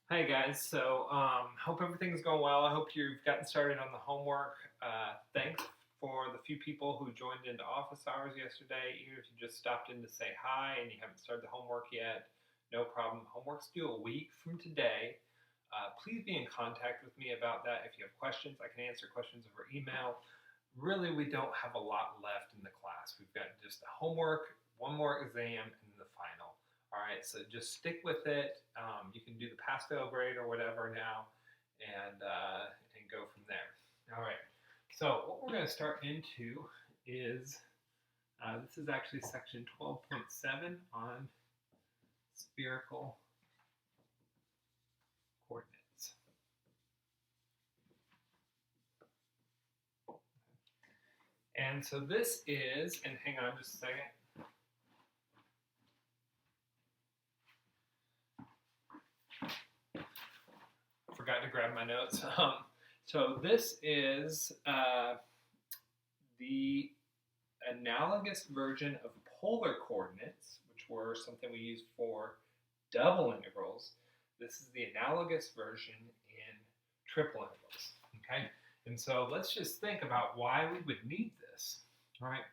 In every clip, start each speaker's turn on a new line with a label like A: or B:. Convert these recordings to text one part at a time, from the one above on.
A: Hi guys, hope everything's going well. I hope you've gotten started on the homework. Thanks for the few people who joined into office hours yesterday. Even if you just stopped in to say hi and you haven't started the homework yet, no problem. Homework's due a week from today. Please be in contact with me about that. If you have questions, I can answer questions over email. Really, we don't have a lot left in the class. We've got just the homework, one more exam, and the final. All right, so just stick with it. You can do the pass-fail grade or whatever now, and go from there. All right. So what we're going to start into is this is actually section 12.7 on spherical coordinates. And so this is, and hang on just a second. Forgot to grab my notes. So this is the analogous version of polar coordinates, which were something we used for double integrals. This is the analogous version in triple integrals. Okay, and so let's just think about why we would need this. All right.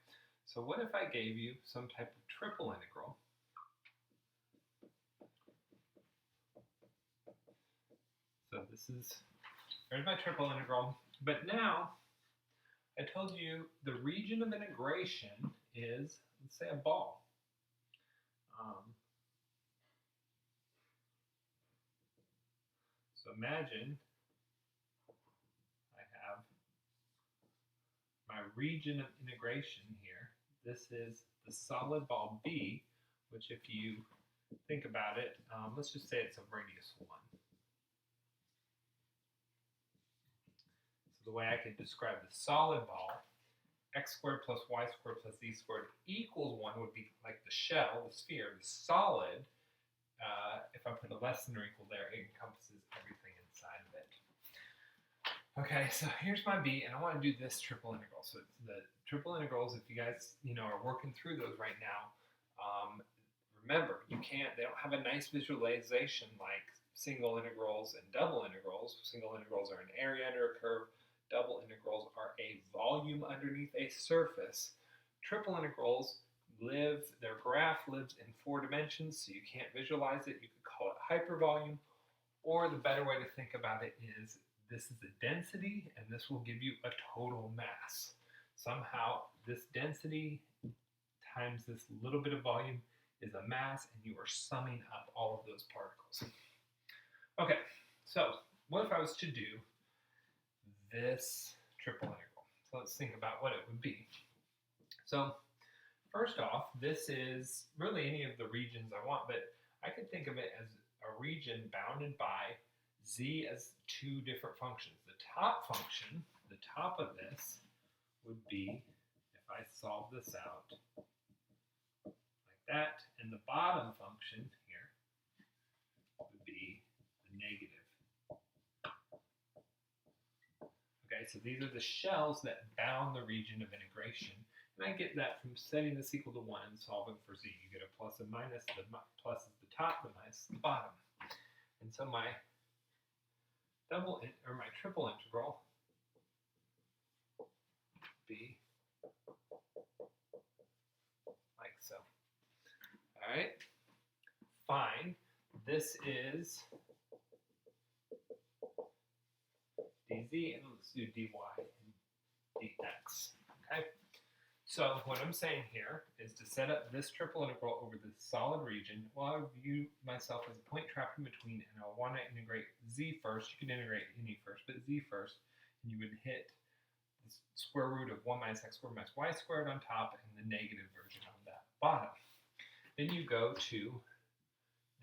A: So what if I gave you some type of triple integral? So there's my triple integral. But now, I told you the region of integration is, let's say, a ball. So imagine I have my region of integration here. This is the solid ball B, which if you think about it, let's just say it's a radius 1. So the way I could describe the solid ball, x squared plus y squared plus z squared equals 1 would be like the shell, the sphere. The solid, if I put a less than or equal there, it encompasses everything inside of it. Okay, so here's my b, and I want to do this triple integral. So it's the triple integrals, if you guys are working through those right now, remember, they don't have a nice visualization like single integrals and double integrals. Single integrals are an area under a curve. Double integrals are a volume underneath a surface. Triple integrals their graph lives in 4 dimensions, so you can't visualize it. You could call it hypervolume, or the better way to think about it is this is a density, and this will give you a total mass. Somehow, this density times this little bit of volume is a mass, and you are summing up all of those particles. Okay, so what if I was to do this triple integral? So let's think about what it would be. So first off, this is really any of the regions I want, but I could think of it as a region bounded by z as 2 different functions. The top function, the top of this, would be, if I solve this out like that, and the bottom function here would be the negative. Okay, so these are the shells that bound the region of integration. And I get that from setting this equal to 1 and solving for z. You get a plus and minus. The plus is the top, the minus is the bottom. And so my my triple integral would be like so. All right, fine. This is dz, and let's do dy and dx. Okay. So what I'm saying here is to set up this triple integral over this solid region, well, I view myself as a point trapped in between, and I want to integrate z first. You can integrate any first, but z first, and you would hit the square root of 1 minus x squared minus y squared on top, and the negative version on that bottom. Then you go to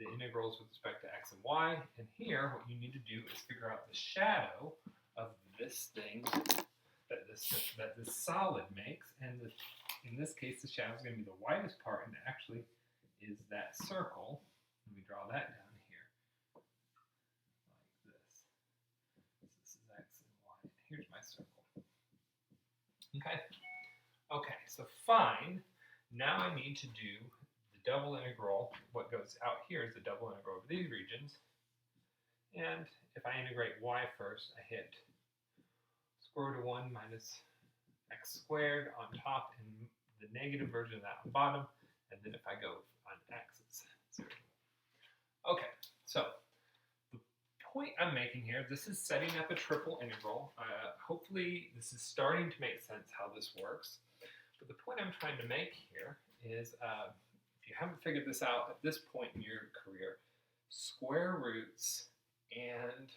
A: the integrals with respect to x and y, and here what you need to do is figure out the shadow of this thing that this solid makes, and in this case the shadow is going to be the widest part, and actually is that circle. Let me draw that down here like this. This is x and y, and here's my circle. Okay. Okay, so fine. Now I need to do the double integral. What goes out here is the double integral over these regions. And if I integrate y first, I hit square root of 1 minus x squared on top and the negative version of that on bottom. And then if I go on x, it's 0. Okay, so the point I'm making here, this is setting up a triple integral. Hopefully this is starting to make sense how this works. But the point I'm trying to make here is, if you haven't figured this out at this point in your career, square roots and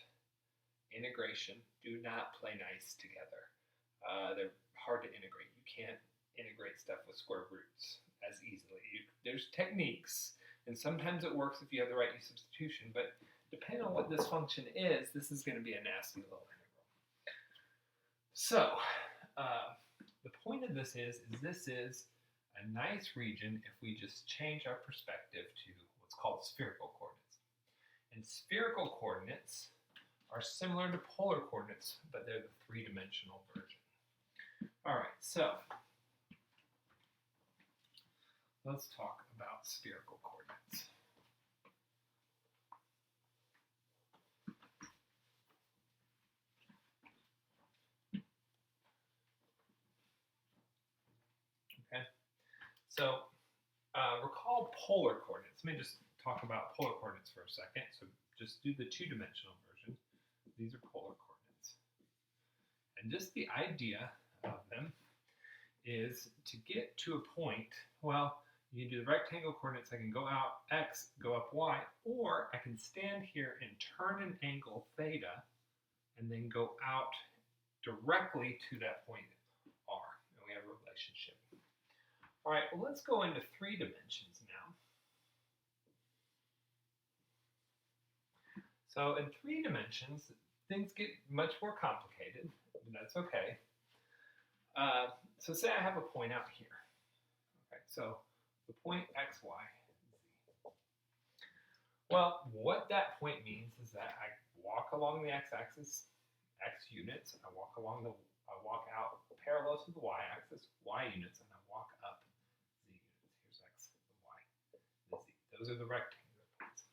A: integration do not play nice together. They're hard to integrate. You can't integrate stuff with square roots as easily. There's techniques, and sometimes it works if you have the right substitution, but depending on what this function is, this is going to be a nasty little integral. So, the point of this is this is a nice region if we just change our perspective to what's called spherical coordinates. And spherical coordinates are similar to polar coordinates, but they're the three-dimensional version. All right, so let's talk about spherical coordinates. Okay, so recall polar coordinates. Let me just talk about polar coordinates for a second. So just do the two-dimensional version. These are polar coordinates. And just the idea of them is to get to a point, well, you can do the rectangle coordinates. I can go out x, go up y, or I can stand here and turn an angle theta and then go out directly to that point r, and we have a relationship. All right, well, let's go into 3 dimensions now. So in 3 dimensions, things get much more complicated, but that's okay. So say I have a point out here. Okay, so the point x, y, z. Well, what that point means is that I walk along the x-axis, x units. I walk out parallel to the y-axis, y units, and I walk up z units. Here's x, the y, the z. Those are the rectangular points.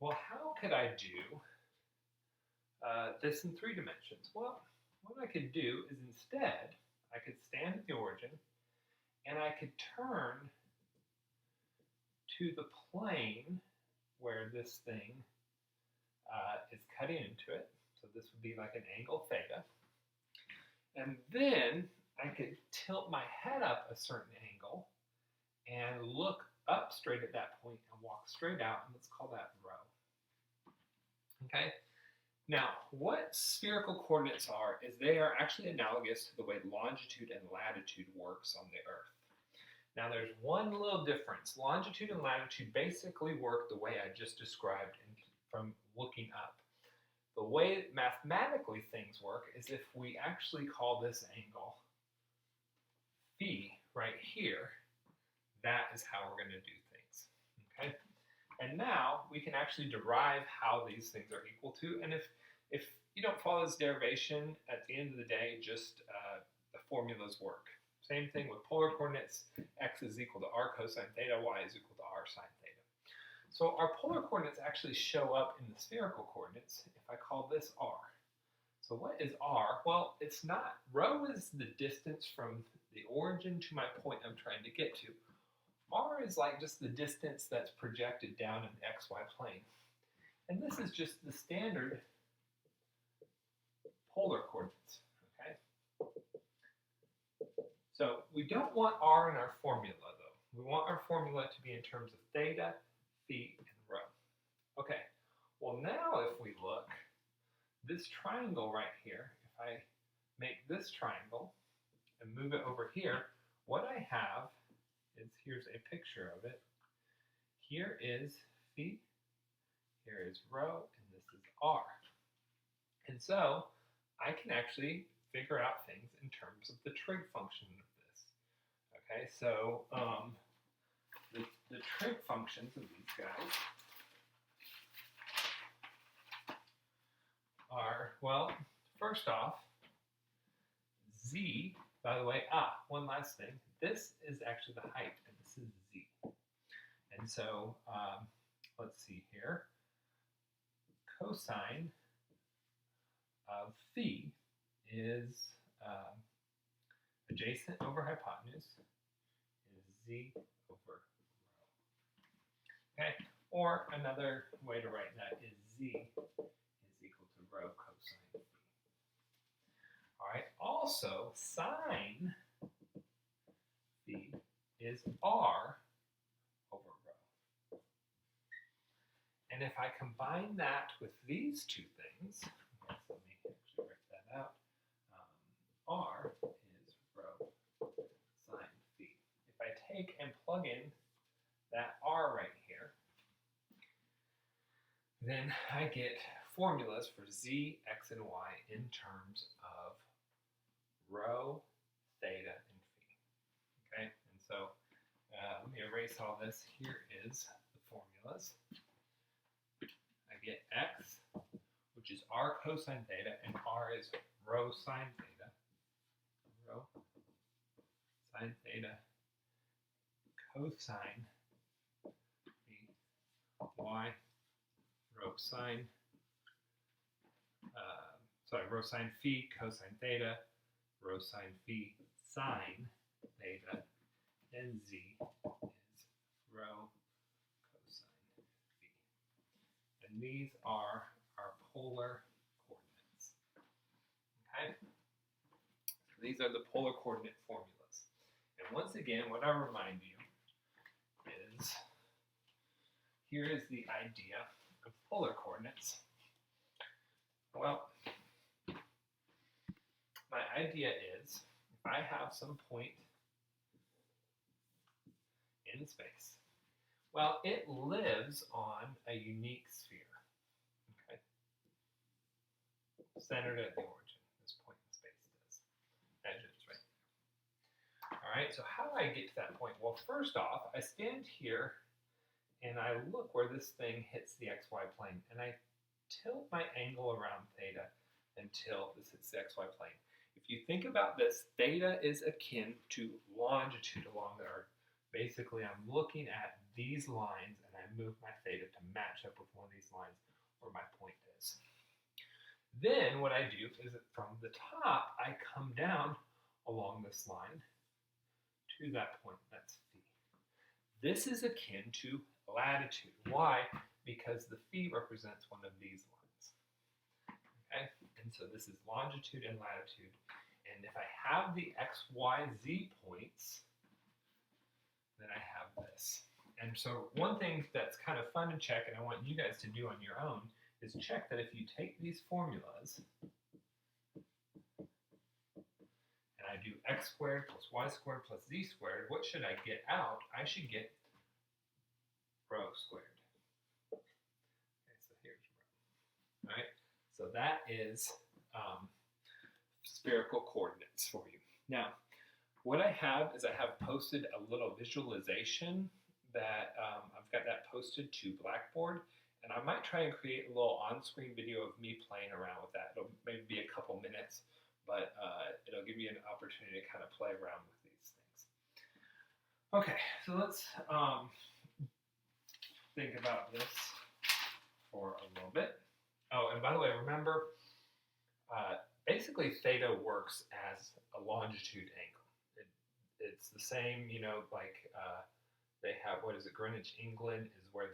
A: Well, how could I do this in 3 dimensions? Well, what I could do is instead, I could stand at the origin, and I could turn to the plane where this thing is cutting into it. So this would be like an angle theta. And then I could tilt my head up a certain angle and look up straight at that point and walk straight out, and let's call that rho. Okay? Now, what spherical coordinates are is they are actually analogous to the way longitude and latitude works on the Earth. Now, there's one little difference. Longitude and latitude basically work the way I just described from looking up. The way mathematically things work is if we actually call this angle phi right here, that is how we're going to do things. Okay? And now we can actually derive how these things are equal to. And if you don't follow this derivation, at the end of the day, just the formulas work. Same thing with polar coordinates. X is equal to r cosine theta, y is equal to r sine theta. So our polar coordinates actually show up in the spherical coordinates if I call this r. So what is r? Well, it's not, rho is the distance from the origin to my point I'm trying to get to. R is like just the distance that's projected down in the xy plane. And this is just the standard polar coordinates, okay? So we don't want r in our formula, though. We want our formula to be in terms of theta, phi, and rho. Okay, well now if we look, this triangle right here, if I make this triangle and move it over here, what I have is, here's a picture of it. Here is phi, here is rho, and this is r. And so I can actually figure out things in terms of the trig function of this. Okay, so the trig functions of these guys are, well, first off, z, by the way, one last thing. This is actually the height, and this is z. And so, let's see here. cosine of phi is adjacent over hypotenuse is z over rho. Okay, or another way to write that is z is equal to rho cosine phi. All right, also sine phi is r over rho. And if I combine that with these two things, yes, let me actually write that out. R is rho sine phi. If I take and plug in that r right here, then I get formulas for z, x, and y in terms of rho, theta, and phi. Okay, and so let me erase all this. Here is the formulas. I get x, which is r cosine theta, and r is rho sine theta. Rho sine theta cosine phi, y rho sine, rho sine phi cosine theta, rho sine phi sine theta, and z is rho cosine phi. And these are our polar coordinates. Okay? So these are the polar coordinate formulas. And once again, what I remind you is here is the idea of polar coordinates. Well, my idea is if I have some point in space, well, it lives on a unique sphere, okay? Centered at the origin, this point in space does. Edges right there. All right, so how do I get to that point? Well, first off, I stand here and I look where this thing hits the xy plane, and I tilt my angle around theta until this hits the xy plane. If you think about this, theta is akin to longitude along the Earth. Basically, I'm looking at these lines, and I move my theta to match up with one of these lines where my point is. Then what I do is that from the top, I come down along this line to that point, that's phi. This is akin to latitude. Why? Because the phi represents one of these lines. Okay? And so this is longitude and latitude. And if I have the x, y, z points, then I have this. And so one thing that's kind of fun to check, and I want you guys to do on your own, is check that if you take these formulas, and I do x squared plus y squared plus z squared, what should I get out? I should get rho squared. Okay, so here's rho. All right, so that is spherical coordinates for you. Now, what I have is I have posted a little visualization that I've got that posted to Blackboard, and I might try and create a little on-screen video of me playing around with that. It'll maybe be a couple minutes, but it'll give you an opportunity to kind of play around with these things. Okay, so let's think about this for a little bit. Oh, and by the way, remember, basically theta works as a longitude angle. It's the same, you know, like they have, what is it, Greenwich, England is where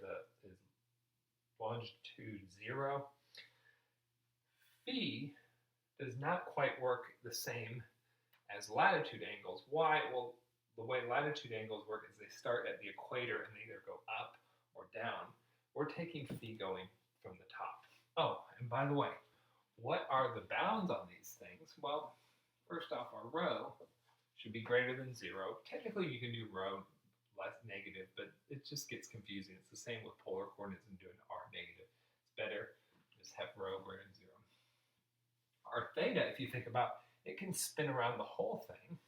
A: is longitude 0. Phi does not quite work the same as latitude angles. Why? Well, the way latitude angles work is they start at the equator and they either go up or down. We're taking phi going from the top. Oh, and by the way, what are the bounds on these things? Well, first off, our rho should be greater than 0. Technically, you can do rho less negative, but it just gets confusing. It's the same with polar coordinates and doing r negative. It's better to just have rho greater than 0. Our theta, if you think about, it can spin around the whole thing.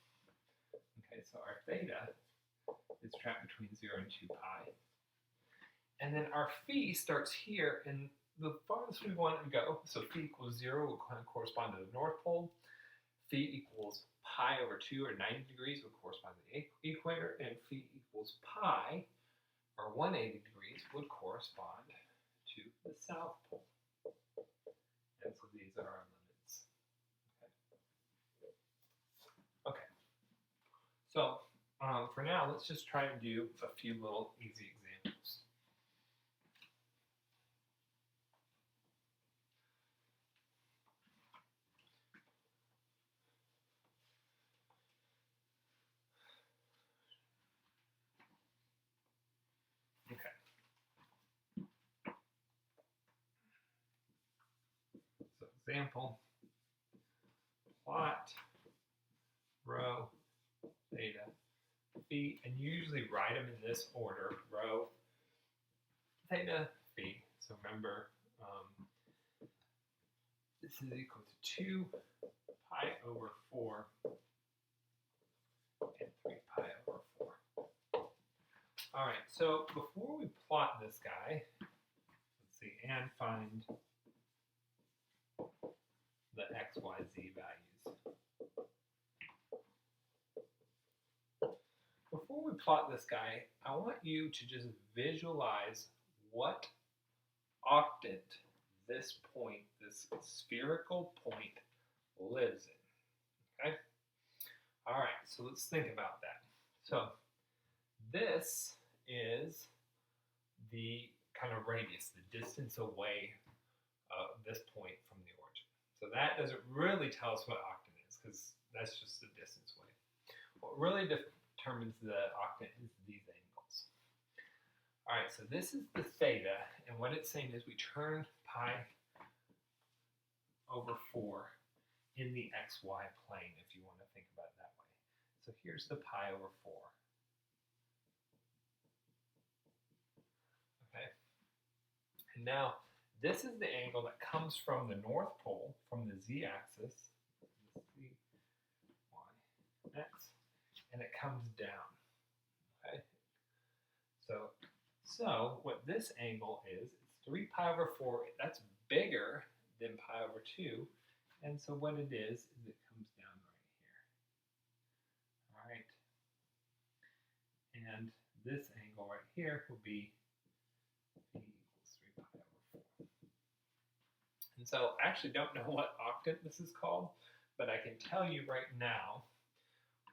A: Okay, so our theta is trapped between 0 and 2 pi. And then our phi starts here, and the farthest we want to go, so phi equals 0 will correspond to the North Pole. Phi equals pi over 2, or 90 degrees, would correspond to the equator, and phi equals pi, or 180 degrees, would correspond to the South Pole. So for now, let's just try and do a few little easy examples. Okay. So example, plot rho theta phi, and you usually write them in this order: rho theta phi. So remember, this is equal to 2 pi over 4 and 3 pi over 4. All right, so before we plot this guy, let's see, and find the x, y, z values. Before we plot this guy, I want you to just visualize what octant this point, this spherical point, lives in. Okay? All right, so let's think about that. So this is the kind of radius, the distance away this point from the origin. So that doesn't really tell us what octant is, because that's just the distance away. What really determines the octant is these angles. All right, so this is the theta, and what it's saying is we turn pi over 4 in the xy plane, if you want to think about it that way. So here's the pi over 4. Okay, and now this is the angle that comes from the North Pole, from the z-axis, z, y, x, and it comes down. Okay, so what this angle is, it's 3 pi over 4. That's bigger than pi over 2, and so what it is it comes down right here. All right, and this angle right here will be p equals 3 pi over 4. And so I actually don't know what octant this is called, but I can tell you right now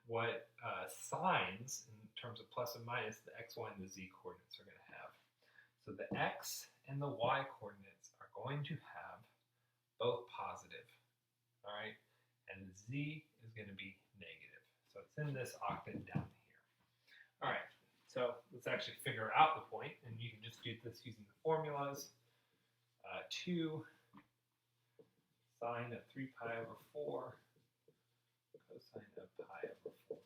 A: what signs in terms of plus and minus the x, y, and the z coordinates are going to have. So the x and the y coordinates are going to have both positive, all right? And the z is going to be negative. So it's in this octant down here. All right, so let's actually figure out the point, and you can just do this using the formulas. 2 sine of 3 pi over 4 cosine of pi over 4.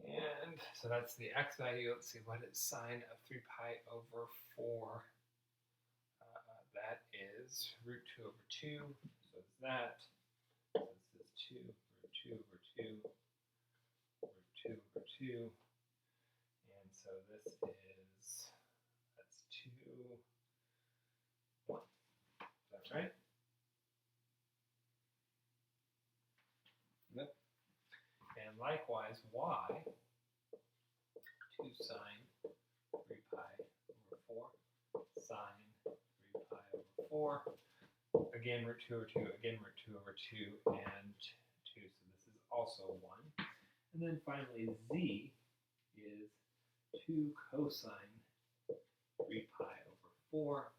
A: And so that's the x value. Let's see, what is sine of 3 pi over 4? That is root 2 over 2. So it's that. This is 2, root 2 over 2, root 2 over 2. And so this is, that's 2, 1. Is that right? Yep. And likewise, y, 2 sine 3 pi over 4, sine 3 pi over 4, again root 2 over 2, again root 2 over 2, and 2, so this is also 1. And then finally, z is 2 cosine 3 pi over 4,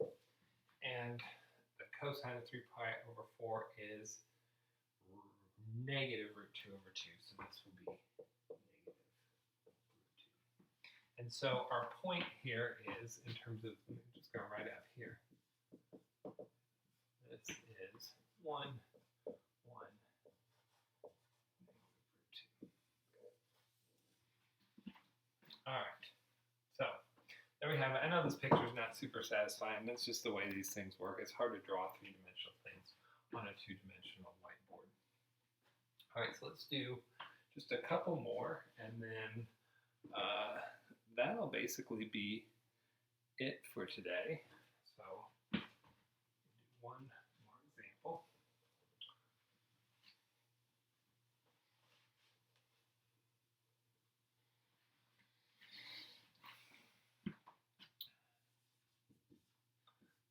A: and the cosine of 3 pi over 4 is negative root 2 over 2, so this will be negative root 2. And so our point here is, in terms of, I'm just going to write it up here. This is 1, 1, negative root 2. All right, so there we have it. I know this picture is not super satisfying. That's just the way these things work. It's hard to draw three-dimensional things on a two-dimensional whiteboard. All right, so let's do just a couple more, and then that'll basically be it for today. So do one more example.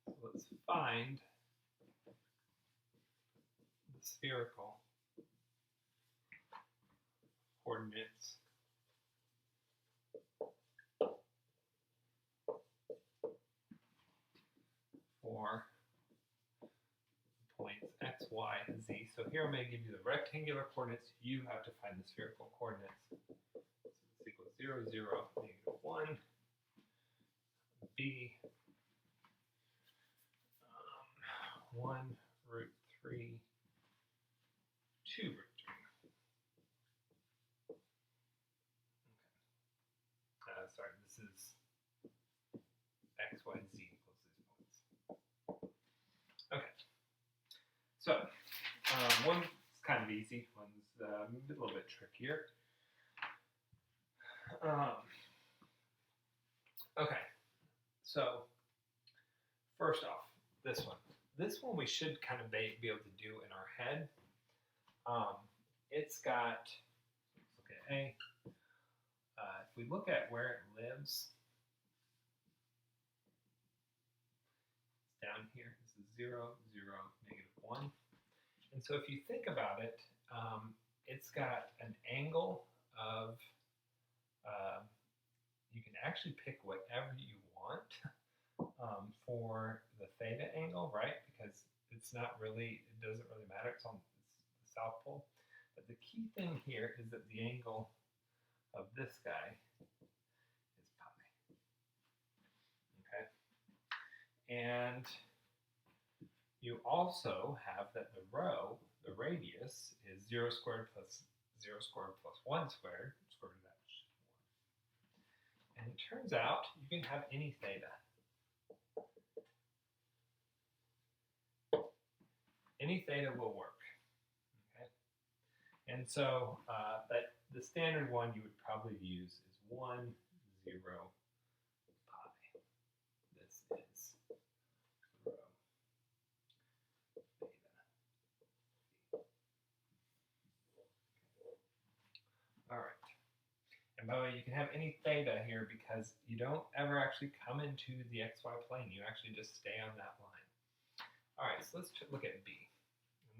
A: So let's find the spherical coordinates for points x, y, and z. So here I'm going to give you the rectangular coordinates. You have to find the spherical coordinates. So this equals 0, 0, negative 1, b, 1, root 3, 2, root 3. Okay. Sorry, this is x, y, z equals these points. Okay. So, one's kind of easy, one's a little bit trickier. Okay, so first off, this one. This one we should kind of be able to do in our head. It's got, let's look at A. If we look at where it lives, it's down here. This is 0, 0, negative 1. And so if you think about it, it's got an angle of, you can actually pick whatever you want for the theta angle, right? Because it's not really, it doesn't really matter, it's on the south pole. But the key thing here is that the angle of this guy is pi, okay? And you also have that the rho, the radius, is 0 squared plus 0 squared plus 1 squared, square root of that, which is 1. And it turns out you can have any theta. Any theta will work, okay? And so but the standard one you would probably use is 1, 0, pi. This is rho theta. All right. And by the way, you can have any theta here because you don't ever actually come into the xy plane. You actually just stay on that line. All right, so let's look at B.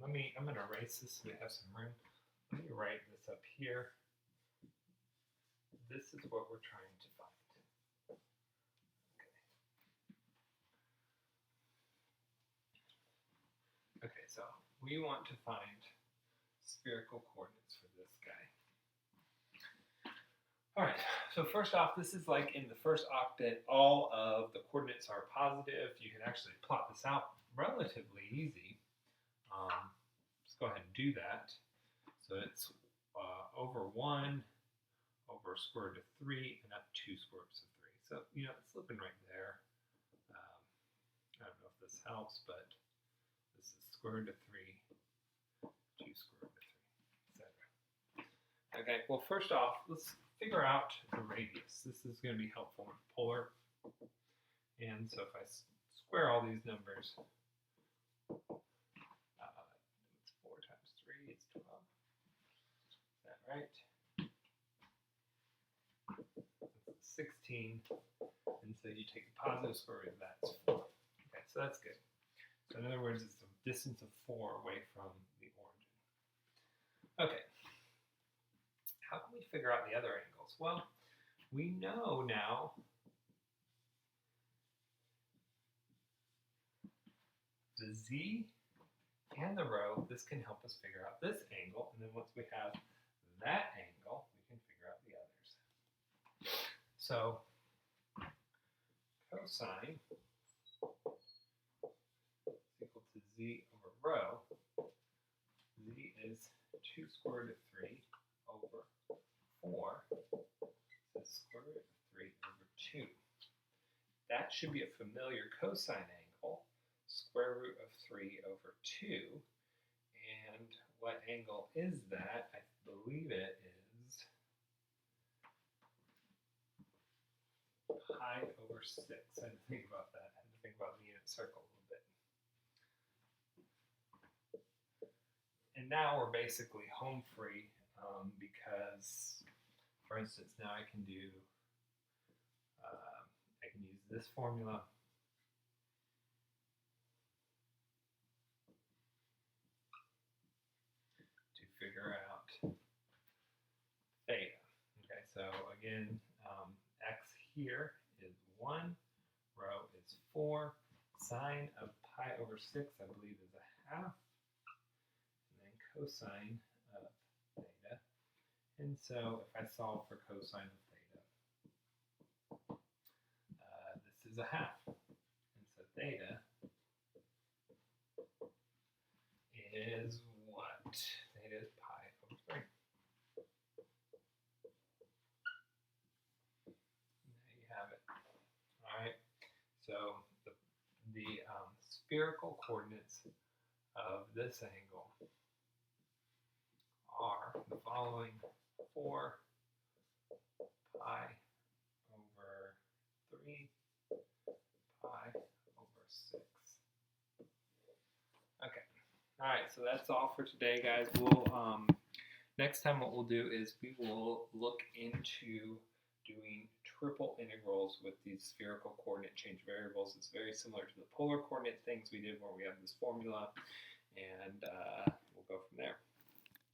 A: And I'm going to erase this so we have some room. Let me write this up here. This is what we're trying to find. Okay. Okay, so we want to find spherical coordinates for this guy. All right, so first off, this is like in the first octet, all of the coordinates are positive. You can actually plot this out relatively easy. Let's go ahead and do that. So it's over 1 over square root of 3 and up 2 square roots of 3. So, you know, it's slipping right there. I don't know if this helps, but this is square root of 3, 2 square root of 3, etc. Okay, well, first off, let's figure out the radius. This is going to be helpful with polar. And so if I square all these numbers, it's 4 times 3, it's 12. Is that right? That's 16. And so you take the positive square root of that, it's 4. Okay, so that's good. So in other words, it's a distance of 4 away from the origin. Okay. How can we figure out the other angles? Well, we know now the z and the rho, this can help us figure out this angle, and then once we have that angle, we can figure out the others. So cosine is equal to z over rho. Z is 2 square root of 3 over 4, so square root of 3 over 2. That should be a familiar cosine angle, square root of 3 over 2. And what angle is that? I believe it is pi over 6. I had to think about that. I had to think about the unit circle a little bit. And now we're basically home free because, for instance, now I can do, I can use this formula. To figure out so again, x here is 1, rho is 4, sine of pi over 6, I believe, is a half, and then cosine of theta. And so if I solve for cosine of theta, this is a half. And so theta is what? Theta is pi over 3. There you have it. All right. So the spherical coordinates of this angle are the following: 4 pi over 3 pi over 6. Okay. All right. So that's all for today, guys. We'll next time what we'll do is we will look into doing triple integrals with these spherical coordinate change variables. It's very similar to the polar coordinate things we did where we have this formula, and we'll go from there.